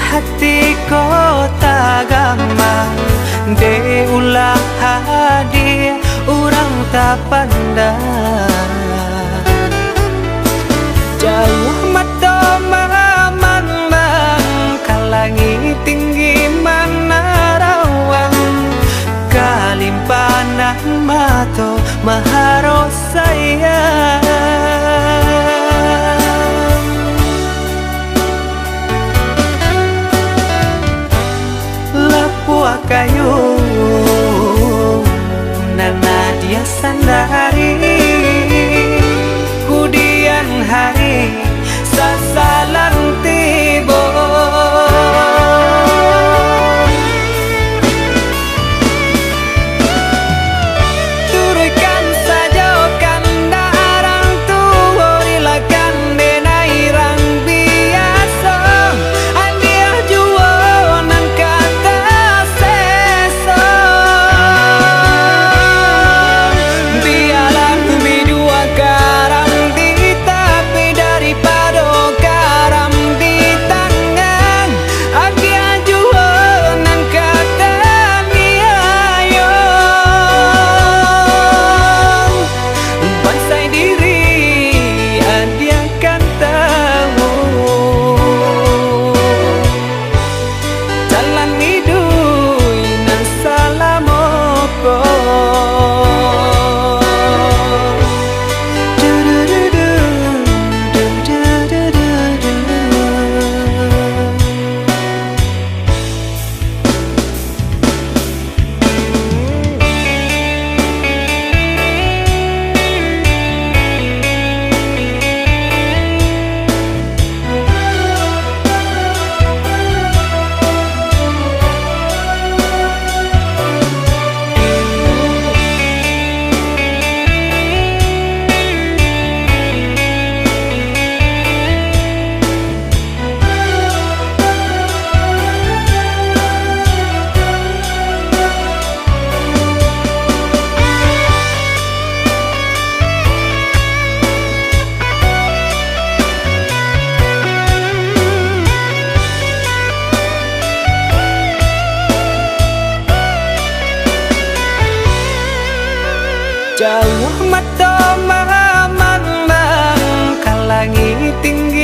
hati kota gampang de ulah hadir orang tak pandang jauh mata mamang kalangi tinggi mana rawang kalimpanan mato maharos sayang lapua kayu nana dia sandari kudian hari sasalan tibo turutkan saja kandarang tua rilakan denai rang biasa andia jualan kata seso biarlah bidua garam di tapi daripada garam di tangan agia jualan kata niayo bansai diri adia kan tahu jalan hidui nan salamoko jauh mata mamang kalangi tinggi